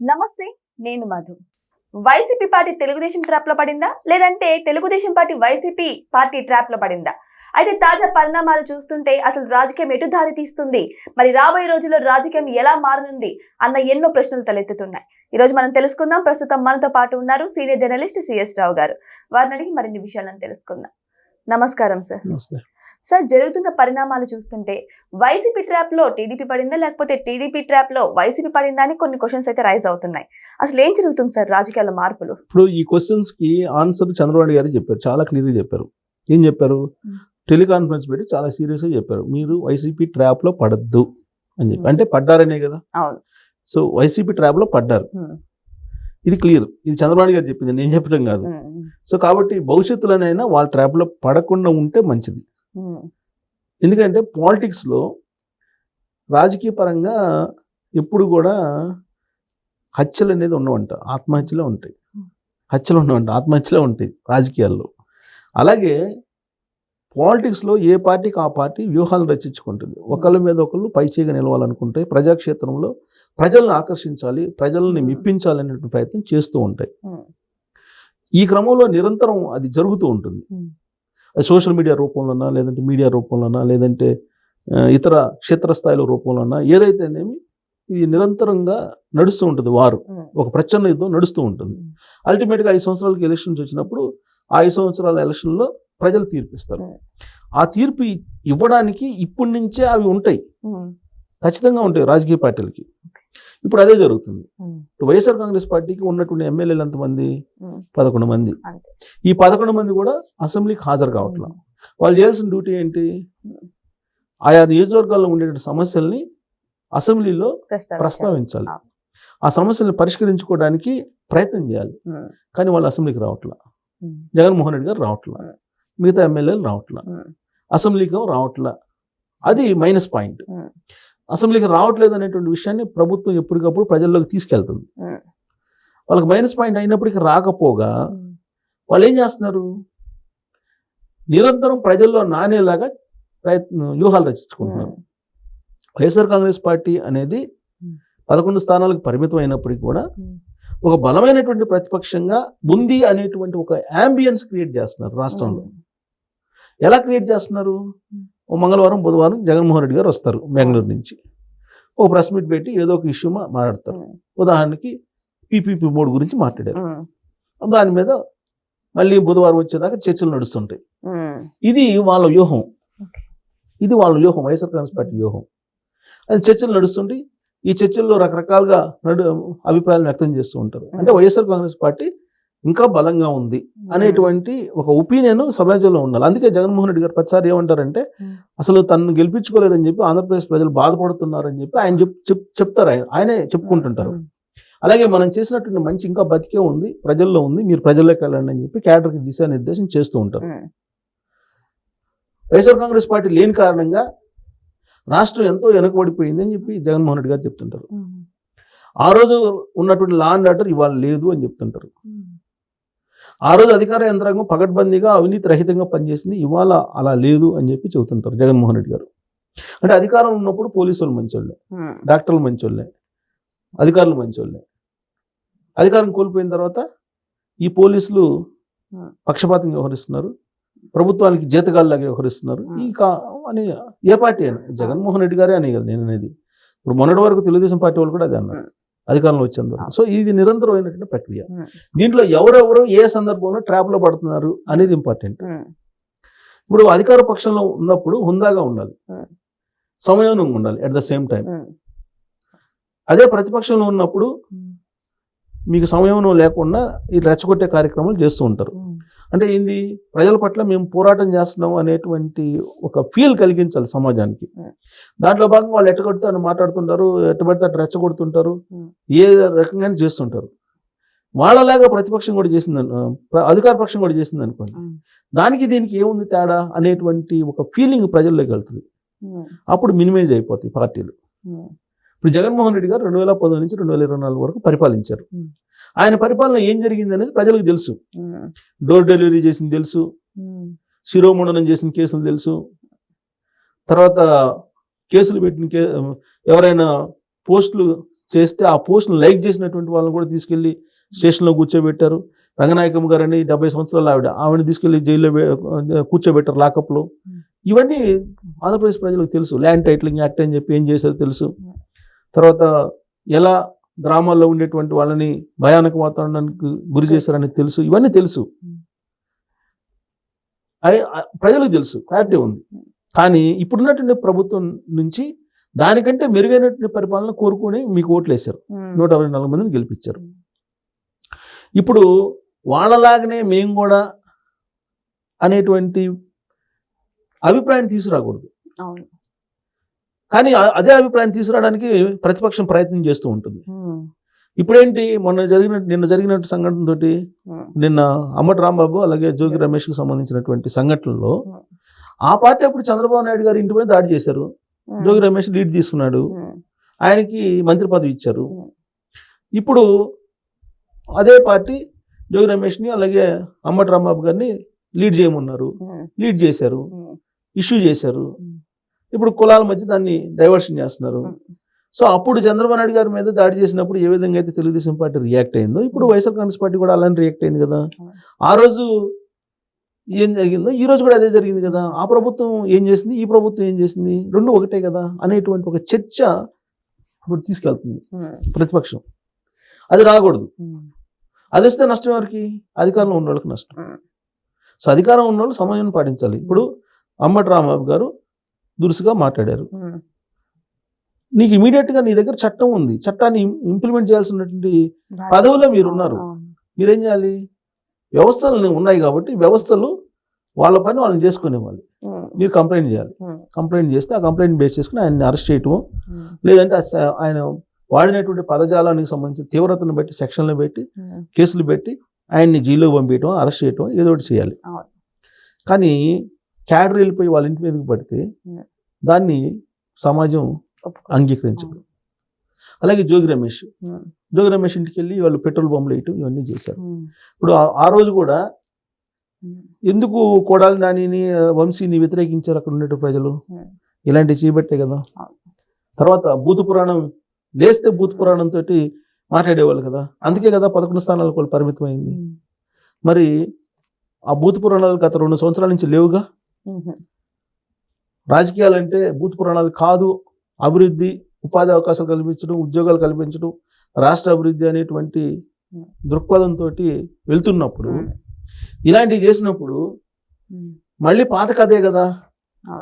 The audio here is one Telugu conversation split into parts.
నమస్తే, నేను Madhu. YCP party Telugu Desam trap లో పడిందా, లేదంటే Telugu Desam party YCP party trap లో పడిందా? అయితే తాజా పరిణామాలు చూస్తుంటే అసలు రాజకీయం ఎటు దారి తీస్తుంది, మరి రాబోయే రోజుల్లో రాజకీయం ఎలా మారనుంది అన్న ఎన్నో ప్రశ్నలు తలెత్తుతున్నాయి. ఈ రోజు మనం తెలుసుకుందాం. ప్రస్తుతం మనతో పాటు ఉన్నారు సీనియర్ జర్నలిస్ట్ సిఎస్ రావు గారు. వారిని అడిగి మరిన్ని విషయాలను తెలుసుకుందాం. నమస్కారం సార్. సార్, జరుగుతున్న పరిణామాలు చూస్తుంటే వైసీపీ ట్రాప్ లో టీడీపీ పడిందా, లేకపోతే టీడీపీ ట్రాప్ లో వైసీపీ పడిందా అని కొన్ని క్వశ్చన్స్ అయితే రైజ్ అవుతున్నాయి. అసలు ఏం జరుగుతుంది సార్ రాజకీయాల మార్పులు? ఇప్పుడు ఈ క్వశ్చన్స్ కి ఆన్సర్ చంద్రబాబు గారు చెప్పారు, చాలా క్లియర్గా చెప్పారు. ఏం చెప్పారు? టెలికాన్ఫరెన్స్ పెట్టి చాలా సీరియస్ గా చెప్పారు, మీరు వైసీపీ ట్రాప్ లో పడద్దు అని చెప్పి. అంటే పడ్డారనే కదా. అవును. సో వైసీపీ ట్రాప్ లో పడ్డారు, ఇది క్లియర్. ఇది చంద్రబాబు గారు చెప్పింది, నేను చెప్పడం కాదు. సో కాబట్టి భవిష్యత్తులోనైనా వాళ్ళ ట్రాప్ లో పడకుండా ఉంటే మంచిది. ఎందుకంటే పాలిటిక్స్ లో రాజకీయ పరంగా ఎప్పుడు కూడా హత్యలు అనేది ఉండవంట, ఆత్మహత్యలే ఉంటాయి. హత్యలు ఉండవంట, ఆత్మహత్యలే ఉంటాయి రాజకీయాల్లో. అలాగే పాలిటిక్స్లో ఏ పార్టీకి ఆ పార్టీ వ్యూహాలను రచించుకుంటుంది. ఒకళ్ళ మీద ఒకళ్ళు పైచేగా నిలవాలనుకుంటే, ప్రజాక్షేత్రంలో ప్రజలను ఆకర్షించాలి, ప్రజల్ని మెప్పించాలి అనేటువంటి ప్రయత్నం చేస్తూ ఉంటాయి. ఈ క్రమంలో నిరంతరం అది జరుగుతూ ఉంటుంది. సోషల్ మీడియా రూపంలోనా, లేదంటే మీడియా రూపంలోనా, లేదంటే ఇతర క్షేత్రస్థాయిలో రూపంలోనా, ఏదైతేనేమి ఇది నిరంతరంగా నడుస్తూ ఉంటుంది. వారు ఒక ప్రచన్న యుద్ధం నడుస్తూ ఉంటుంది. అల్టిమేట్గా 5 సంవత్సరాలకి ఎలక్షన్స్ వచ్చినప్పుడు ఆ 5 సంవత్సరాల ఎలక్షన్లో ప్రజలు తీర్పిస్తారు. ఆ తీర్పు ఇవ్వడానికి ఇప్పటి నుంచే అవి ఉంటాయి, ఖచ్చితంగా ఉంటాయి రాజకీయ పార్టీలకి. ఇప్పుడు అదే జరుగుతుంది. వైఎస్ఆర్ కాంగ్రెస్ పార్టీకి ఉన్నటువంటి ఎమ్మెల్యేలు ఎంతమంది? 11 మంది. ఈ 11 మంది కూడా అసెంబ్లీకి హాజరు కావట్లేదు. వాళ్ళు చేయాల్సిన డ్యూటీ ఏంటి? ఆయా నియోజకవర్గాల్లో ఉండే సమస్యల్ని అసెంబ్లీలో ప్రస్తావించాలి, ఆ సమస్యలను పరిష్కరించుకోవడానికి ప్రయత్నం చేయాలి. కానీ వాళ్ళు అసెంబ్లీకి రావట్లా. జగన్మోహన్ రెడ్డి గారు రావట్లా, మిగతా ఎమ్మెల్యేలు రావట్లా, అసెంబ్లీకి రావట్లా. అది మైనస్ పాయింట్. అసెంబ్లీకి రావట్లేదు అనేటువంటి విషయాన్ని ప్రభుత్వం ఎప్పటికప్పుడు ప్రజల్లోకి తీసుకెళ్తుంది. వాళ్ళకి మైనస్ పాయింట్ అయినప్పటికీ రాకపోగా వాళ్ళు ఏం చేస్తున్నారు? నిరంతరం ప్రజల్లో నానేలాగా వ్యూహాలు రచించుకుంటున్నారు. వైఎస్ఆర్ కాంగ్రెస్ పార్టీ అనేది 11 స్థానాలకు పరిమితం అయినప్పటికీ కూడా ఒక బలమైనటువంటి ప్రతిపక్షంగా ఉంది అనేటువంటి ఒక యాంబియన్స్ క్రియేట్ చేస్తున్నారు రాష్ట్రంలో. ఎలా క్రియేట్ చేస్తున్నారు? ఓ మంగళవారం బుధవారం జగన్మోహన్ రెడ్డి గారు వస్తారు బెంగళూరు నుంచి, ఓ ప్రెస్ మీట్ పెట్టి ఏదో ఒక ఇష్యూ మాట్లాడతారు. ఉదాహరణకి PPP మోడ్ గురించి మాట్లాడారు. దాని మీద మళ్ళీ బుధవారం వచ్చేదాకా చర్చలు నడుస్తుంటాయి. ఇది వాళ్ళ వ్యూహం, వైఎస్ఆర్ కాంగ్రెస్ పార్టీ వ్యూహం. అది చర్చలు నడుస్తుంటాయి. ఈ చర్చల్లో రకరకాలుగా అభిప్రాయాలు వ్యక్తం చేస్తూ ఉంటారు. అంటే వైఎస్ఆర్ కాంగ్రెస్ పార్టీ ఇంకా బలంగా ఉంది అనేటువంటి ఒక ఒపీనియన్ సమాజంలో ఉండాలి. అందుకే జగన్మోహన్ రెడ్డి గారు ప్రతిసారి ఏమంటారంటే, అసలు తనను గెలిపించుకోలేదని చెప్పి ఆంధ్రప్రదేశ్ ప్రజలు బాధపడుతున్నారని చెప్పి ఆయన చెప్తారు, ఆయనే చెప్పుకుంటుంటారు. అలాగే మనం చేసినటువంటి మంచి ఇంకా బతికే ఉంది, ప్రజల్లో ఉంది, మీరు ప్రజల్లోకి వెళ్ళండి అని చెప్పి క్యాడర్కి దిశానిర్దేశం చేస్తూ ఉంటారు. వైఎస్ఆర్ కాంగ్రెస్ పార్టీ లేని కారణంగా రాష్ట్రం ఎంతో వెనకబడిపోయింది అని చెప్పి జగన్మోహన్ రెడ్డి గారు చెప్తుంటారు. ఆ రోజు ఉన్నటువంటి లా అండ్ ఆర్డర్ ఇవాళ లేదు అని చెప్తుంటారు. ఆ రోజు అధికార యంత్రాంగం పకడ్బందీగా అవినీతి రహితంగా పనిచేసింది, ఇవాళ అలా లేదు అని చెప్పి చెబుతుంటారు జగన్మోహన్ రెడ్డి గారు. అంటే అధికారం ఉన్నప్పుడు పోలీసులు మంచోళ్ళే, డాక్టర్లు మంచోళ్ళే, అధికారులు మంచోళ్ళే. అధికారం కోల్పోయిన తర్వాత ఈ పోలీసులు పక్షపాతంగా వ్యవహరిస్తున్నారు, ప్రభుత్వానికి జీతగాళ్ళలాగా వ్యవహరిస్తున్నారు. అని ఏ పార్టీ అయినా, జగన్మోహన్ రెడ్డి గారే అనే కదా నేను అనేది. ఇప్పుడు మొన్నటి వరకు తెలుగుదేశం పార్టీ వాళ్ళు కూడా అదే అన్నారు అధికారంలో వచ్చేందుకు. సో ఇది నిరంతరమైనటువంటి ప్రక్రియ. దీంట్లో ఎవరెవరు ఏ సందర్భంలో ట్రాప్లో పడుతున్నారు అనేది ఇంపార్టెంట్. ఇప్పుడు అధికార పక్షంలో ఉన్నప్పుడు హుందాగా ఉండాలి, సంయమనంగా ఉండాలి అట్ ద సేమ్ టైం. అదే ప్రతిపక్షంలో ఉన్నప్పుడు మీకు సంయమనం లేకుండా ఈ రెచ్చగొట్టే కార్యక్రమాలు చేస్తూ ఉంటారు. అంటే ఏంది? ప్రజల పట్ల మేము పోరాటం చేస్తున్నాం అనేటువంటి ఒక ఫీల్ కలిగించాలి సమాజానికి. దాంట్లో భాగంగా వాళ్ళు ఎట్టగొడితే అని మాట్లాడుతుంటారు, ఎట్టబడితే అటు రెచ్చగొడుతుంటారు, ఏ రకంగానే చేస్తుంటారు. వాళ్ళలాగా ప్రతిపక్షం కూడా చేసింది, అధికార పక్షం కూడా చేసింది అనుకోండి, దానికి దీనికి ఏముంది తేడా అనేటువంటి ఒక ఫీలింగ్ ప్రజల్లోకి వెళ్తుంది. అప్పుడు మినిమైజ్ అయిపోతాయి పార్టీలు. ఇప్పుడు జగన్మోహన్ రెడ్డి గారు 2019 నుంచి 2024 వరకు పరిపాలించారు. ఆయన పరిపాలన ఏం జరిగింది అనేది ప్రజలకు తెలుసు. డోర్ డెలివరీ చేసింది తెలుసు, శిరోముండనం చేసిన కేసులు తెలుసు, తర్వాత కేసులు పెట్టిన ఎవరైనా పోస్టులు చేస్తే ఆ పోస్ట్ను లైక్ చేసినటువంటి వాళ్ళని కూడా తీసుకెళ్లి స్టేషన్లో కూర్చోబెట్టారు. రంగనాయకమ్మ గారని 70 సంవత్సరాలు ఆవిడ తీసుకెళ్లి జైల్లో కూర్చోబెట్టారు, లాకప్లో. ఇవన్నీ ఆంధ్రప్రదేశ్ ప్రజలకు తెలుసు. ల్యాండ్ టైటిలింగ్ యాక్ట్ అని చెప్పి ఏం చేశారో తెలుసు. తర్వాత ఎలా గ్రామాల్లో ఉండేటువంటి వాళ్ళని భయానక వాతావరణానికి గురి చేశారని తెలుసు. ఇవన్నీ తెలుసు, ప్రజలకు తెలుసు, క్లారిటీ ఉంది. కానీ ఇప్పుడున్నటువంటి ప్రభుత్వం నుంచి దానికంటే మెరుగైనటువంటి పరిపాలన కోరుకుని మీకు ఓట్లు వేశారు, 124 మందిని గెలిపించారు. ఇప్పుడు వాళ్ళలాగనే మేము కూడా అనేటువంటి అభిప్రాయం తీసుకురాకూడదు. కానీ అదే అభిప్రాయం తీసుకురావడానికి ప్రతిపక్షం ప్రయత్నం చేస్తూ ఉంటుంది. ఇప్పుడేంటి, నిన్న జరిగినట్టు సంఘటనతోటి, నిన్న అంబటి రాంబాబు అలాగే జోగి రమేష్కి సంబంధించినటువంటి సంఘటనలో ఆ పార్టీ అప్పుడు చంద్రబాబు నాయుడు గారి ఇంటి మీద దాడి చేశారు. జోగి రమేష్ లీడ్ తీసుకున్నాడు, ఆయనకి మంత్రి పదవి ఇచ్చారు. ఇప్పుడు అదే పార్టీ జోగి రమేష్ని అలాగే అంబటి రాంబాబు గారిని లీడ్ చేయమన్నారు, లీడ్ చేశారు, ఇష్యూ చేశారు. ఇప్పుడు కులాల మధ్య దాన్ని డైవర్షన్ చేస్తున్నారు. సో అప్పుడు చంద్రబాబు నాయుడు గారి మీద దాడి చేసినప్పుడు ఏ విధంగా అయితే తెలుగుదేశం పార్టీ రియాక్ట్ అయిందో, ఇప్పుడు వైఎస్ఆర్ కాంగ్రెస్ పార్టీ కూడా అలానే రియాక్ట్ అయింది కదా. ఆ రోజు ఏం జరిగిందో ఈ రోజు కూడా అదే జరిగింది కదా. ఆ ప్రభుత్వం ఏం చేసింది, ఈ ప్రభుత్వం ఏం చేసింది, రెండు ఒకటే కదా అనేటువంటి ఒక చర్చ ఇప్పుడు తీసుకెళ్తుంది ప్రతిపక్షం. అది రాకూడదు. అది వస్తే నష్టం ఎవరికి? అధికారంలో ఉన్న వాళ్ళకి నష్టం. సో అధికారం ఉన్న వాళ్ళు సమయం పాటించాలి. ఇప్పుడు అంబటి రాంబాబు గారు దురుసుగా మాట్లాడారు. నీకు ఇమీడియట్గా నీ దగ్గర చట్టం ఉంది, చట్టాన్ని ఇంప్లిమెంట్ చేయాల్సినటువంటి పదవుల్లో మీరు ఉన్నారు. మీరేం చేయాలి? వ్యవస్థలు ఉన్నాయి కాబట్టి వ్యవస్థలు వాళ్ళ పని వాళ్ళని చేసుకునేవాళ్ళు. మీరు కంప్లైంట్ చేయాలి. కంప్లైంట్ చేస్తే ఆ కంప్లైంట్ బేస్ చేసుకుని ఆయన్ని అరెస్ట్ చేయటము, లేదంటే ఆయన వాడినటువంటి పదజాలానికి సంబంధించి తీవ్రతను బట్టి సెక్షన్లు పెట్టి కేసులు పెట్టి ఆయన్ని జైల్లో పంపించడం, అరెస్ట్ చేయటం, ఏదో ఒకటి చేయాలి. కానీ క్యాడర్ వెళ్ళిపోయి వాళ్ళ ఇంటి మీదకి పడితే దాన్ని సమాజం అంగీకరించదు. అలాగే జోగి రమేష్ ఇంటికి వెళ్ళి వాళ్ళు పెట్రోల్ బాంబులు వేయటం ఇవన్నీ చేశారు. ఇప్పుడు ఆ రోజు కూడా ఎందుకు కొడాలి నానిని, వంశీని వ్యతిరేకించారు అక్కడ ఉన్నట్టు ప్రజలు? ఇలాంటివి చేయబట్టే కదా. తర్వాత భూత పురాణం లేస్తే భూత పురాణంతో మాట్లాడేవాళ్ళు కదా, అందుకే కదా 11 స్థానాలకు వాళ్ళు పరిమితమైంది. మరి ఆ భూత పురాణాలు గత 2 సంవత్సరాల నుంచి లేవుగా. రాజకీయాలంటే భూత పురాణాలు కాదు, అభివృద్ధి, ఉపాధి అవకాశాలు కల్పించడం, ఉద్యోగాలు కల్పించడం, రాష్ట్ర అభివృద్ధి అనేటువంటి దృక్పథంతో వెళ్తున్నప్పుడు ఇలాంటివి చేసినప్పుడు మళ్ళీ పాత కథే కదా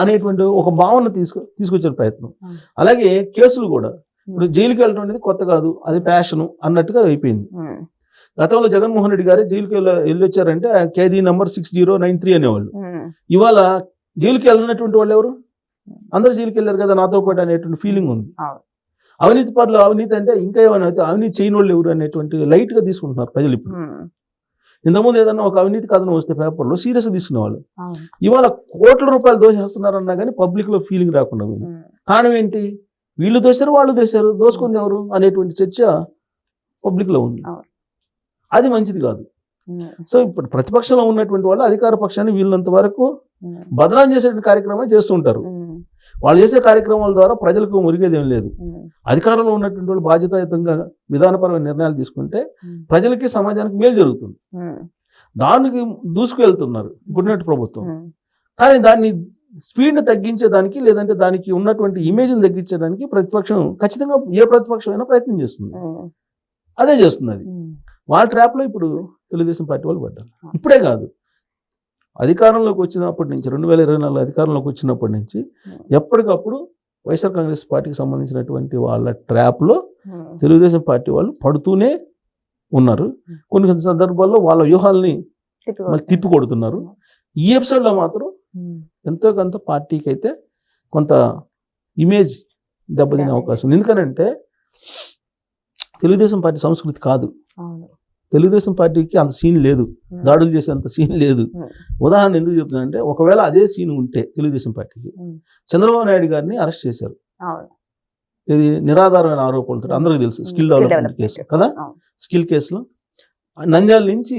అనేటువంటి ఒక భావన తీసుకొచ్చే ప్రయత్నం. అలాగే కేసులు కూడా ఇప్పుడు జైలుకి వెళ్ళడం అనేది కొత్త కాదు, అది ప్యాషను అన్నట్టుగా అయిపోయింది. గతంలో జగన్మోహన్ రెడ్డి గారు జైలుకి వెళ్ళొచ్చారంటే ఖైదీ నంబర్ 6093 అనేవాళ్ళు. ఇవాళ జైలుకి వెళ్ళినటువంటి వాళ్ళు ఎవరు? అందరూ జైలుకి వెళ్ళారు కదా నాతో పాటు అనేటువంటి ఫీలింగ్ ఉంది. అవినీతి పనులు, అవినీతి అంటే ఇంకా ఏమైనా అయితే అవినీతి చేయని వాళ్ళు ఎవరు అనేటువంటి లైట్ గా తీసుకుంటున్నారు ప్రజలు. ఇప్పుడు ఇంతకుముందు ఏదన్నా ఒక అవినీతి కథనం వస్తే పేపర్లో సీరియస్ గా తీసుకునేవాళ్ళు. ఇవాళ కోట్ల రూపాయలు దోషేస్తున్నారన్నా కానీ పబ్లిక్ లో ఫీలింగ్ రాకుండా ఉంది. కారణం ఏంటి? వీళ్ళు దోశారు, వాళ్ళు దోశారు, దోసుకుంది ఎవరు అనేటువంటి చర్చ పబ్లిక్ లో ఉంది. అది మంచిది కాదు. సో ఇప్పుడు ప్రతిపక్షంలో ఉన్నటువంటి వాళ్ళు అధికార పక్షాన్ని వీళ్ళంత వరకు బదనాం చేసేటువంటి కార్యక్రమాలు చేస్తూ ఉంటారు. వాళ్ళు చేసే కార్యక్రమాల ద్వారా ప్రజలకు మురిగేది ఏం లేదు. అధికారంలో ఉన్నటువంటి వాళ్ళు బాధ్యతాయుతంగా విధానపరమైన నిర్ణయాలు తీసుకుంటే ప్రజలకి, సమాజానికి మేలు జరుగుతుంది. దానికి దూసుకువెళ్తున్నారు ఇప్పుడున్నట్టు ప్రభుత్వం. కానీ దాన్ని స్పీడ్ని తగ్గించేదానికి, లేదంటే దానికి ఉన్నటువంటి ఇమేజ్ని తగ్గించడానికి ప్రతిపక్షం ఖచ్చితంగా, ఏ ప్రతిపక్షం అయినా ప్రయత్నం చేస్తుంది. అదే చేస్తుంది. అది వాళ్ళ ట్రాప్లో ఇప్పుడు తెలుగుదేశం పార్టీ వాళ్ళు పడ్డారు. ఇప్పుడే కాదు, అధికారంలోకి వచ్చినప్పటి నుంచి, 2024 అధికారంలోకి వచ్చినప్పటి నుంచి ఎప్పటికప్పుడు వైఎస్ఆర్ కాంగ్రెస్ పార్టీకి సంబంధించినటువంటి వాళ్ళ ట్రాప్లో తెలుగుదేశం పార్టీ వాళ్ళు పడుతూనే ఉన్నారు. కొన్ని సందర్భాల్లో వాళ్ళ వ్యూహాలని మళ్ళీ తిప్పి కొడుతున్నారు. ఈ ఎపిసోడ్లో మాత్రం ఎంతో కొంత పార్టీకి అయితే కొంత ఇమేజ్ దెబ్బతినే అవకాశం ఉంది. ఎందుకనంటే తెలుగుదేశం పార్టీ సంస్కృతి కాదు. తెలుగుదేశం పార్టీకి అంత సీన్ లేదు, దాడులు చేసేంత సీన్ లేదు. ఉదాహరణ ఎందుకు చెప్తున్నానంటే, ఒకవేళ అదే సీన్ ఉంటే తెలుగుదేశం పార్టీకి, చంద్రబాబు నాయుడు గారిని అరెస్ట్ చేశారు. ఇది నిరాధారమైన ఆరోపణలతో అందరికీ తెలుసు, స్కిల్ డెవలప్మెంట్ కేసు కదా. స్కిల్ కేసులో నంద్యాల నుంచి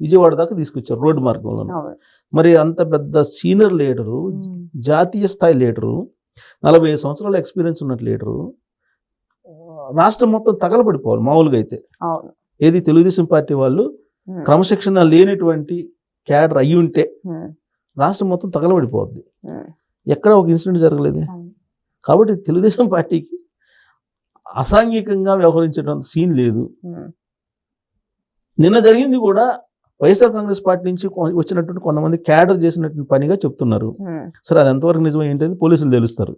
విజయవాడ దాకా తీసుకొచ్చారు రోడ్డు మార్గంలో. మరి అంత పెద్ద సీనియర్ లీడరు, జాతీయ స్థాయి లీడరు, 45 సంవత్సరాల ఎక్స్పీరియన్స్ ఉన్న లీడరు రాష్ట్రం మొత్తం తగలబడిపోవాలి మామూలుగా అయితే. అవును. ఏది తెలుగుదేశం పార్టీ వాళ్ళు క్రమశిక్షణ లేనటువంటి క్యాడర్ అయ్యి ఉంటే రాష్ట్రం మొత్తం తగలబడిపోద్ది. ఎక్కడ ఒక ఇన్సిడెంట్ జరగలేదు. కాబట్టి తెలుగుదేశం పార్టీకి అసాంఘికంగా వ్యవహరించడం సీన్ లేదు. నిన్న జరిగింది కూడా వైఎస్ఆర్ కాంగ్రెస్ పార్టీ నుంచి వచ్చినటువంటి కొంతమంది క్యాడర్ చేసినటువంటి పనిగా చెప్తున్నారు. సరే అది ఎంతవరకు నిజం ఏంటంటే పోలీసులు తెలుస్తారు.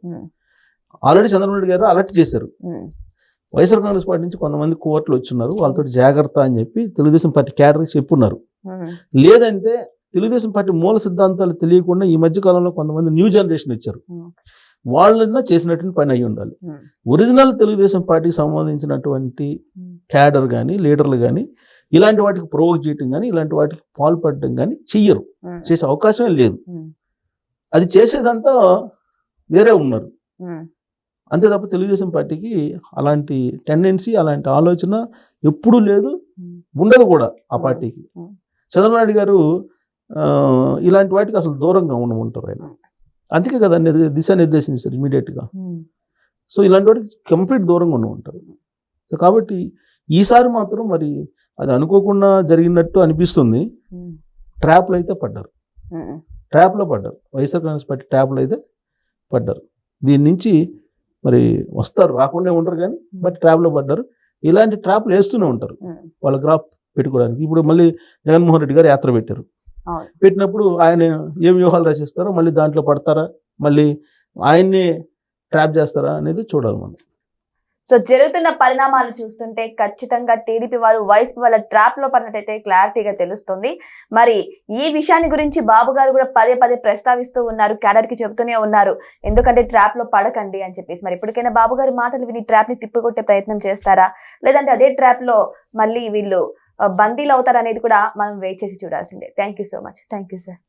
ఆల్రెడీ చంద్రబాబు నాయుడు గారు అలర్ట్ చేశారు. వైఎస్ఆర్ కాంగ్రెస్ పార్టీ నుంచి కొంతమంది కోర్టులు వచ్చిన్నారు, వాళ్ళతో జాగ్రత్త అని చెప్పి తెలుగుదేశం పార్టీ క్యాడర్కి చెప్పున్నారు. లేదంటే తెలుగుదేశం పార్టీ మూల సిద్ధాంతాలు తెలియకుండా ఈ మధ్య కాలంలో కొంతమంది న్యూ జనరేషన్ వచ్చారు, వాళ్ళన్నా చేసినటువంటి పని అయి ఉండాలి. ఒరిజినల్ తెలుగుదేశం పార్టీకి సంబంధించినటువంటి క్యాడర్ కానీ లీడర్లు కానీ ఇలాంటి వాటికి ప్రొవోక్ చేయటం కానీ ఇలాంటి వాటికి పాల్పడటం కానీ చెయ్యరు, చేసే అవకాశమే లేదు. అది చేసేదంతా వేరే ఉన్నారు అంతే తప్ప తెలుగుదేశం పార్టీకి అలాంటి టెండెన్సీ అలాంటి ఆలోచన ఎప్పుడూ లేదు, ఉండదు కూడా ఆ పార్టీకి. చంద్రబాబు నాయుడు గారు ఇలాంటి వాటికి అసలు దూరంగా ఉండమంటారు ఆయన. అందుకే కదా దిశానిర్దేశించారు ఇమీడియట్గా. సో ఇలాంటి వాటికి కంప్లీట్ దూరంగా ఉండమంటారు. సో కాబట్టి ఈసారి మాత్రం మరి అది అనుకోకుండా జరిగినట్టు అనిపిస్తుంది. ట్రాప్లో అయితే పడ్డారు, ట్రాప్లో పడ్డారు. వైఎస్ఆర్ కాంగ్రెస్ పార్టీ ట్రాప్లో అయితే పడ్డారు. దీని నుంచి మరి వస్తారు, రాకుండా ఉంటారు కానీ బట్ ట్రాప్లో పడ్డారు. ఇలాంటి ట్రాప్లు వేస్తూనే ఉంటారు వాళ్ళ గ్రాఫ్ పెట్టుకోవడానికి. ఇప్పుడు మళ్ళీ జగన్మోహన్ రెడ్డి గారు యాత్ర పెట్టారు. పెట్టినప్పుడు ఆయన ఏం వ్యూహాలు రచిస్తారో మళ్ళీ దాంట్లో పడతారా, మళ్ళీ ఆయన్ని ట్రాప్ చేస్తారా అనేది చూడాలి మనం. సో జరుగుతున్న పరిణామాలు చూస్తుంటే ఖచ్చితంగా టీడీపీ వాళ్ళు వైసీపీ వాళ్ళ ట్రాప్ లో పడినట్టయితే క్లారిటీగా తెలుస్తుంది. మరి ఈ విషయాన్ని గురించి బాబు గారు కూడా పదే పదే ప్రస్తావిస్తూ ఉన్నారు, క్యాడర్ కి చెబుతూనే ఉన్నారు ఎందుకంటే ట్రాప్ లో పడకండి అని చెప్పేసి. మరి ఇప్పటికైనా బాబు గారి మాటలు విని ట్రాప్ ని తిప్పికొట్టే ప్రయత్నం చేస్తారా, లేదంటే అదే ట్రాప్ లో మళ్ళీ వీళ్ళు బందీలు అవుతారు అనేది కూడా మనం వెయిట్ చేసి చూడాల్సిందే. Thank you so much. Thank you sir.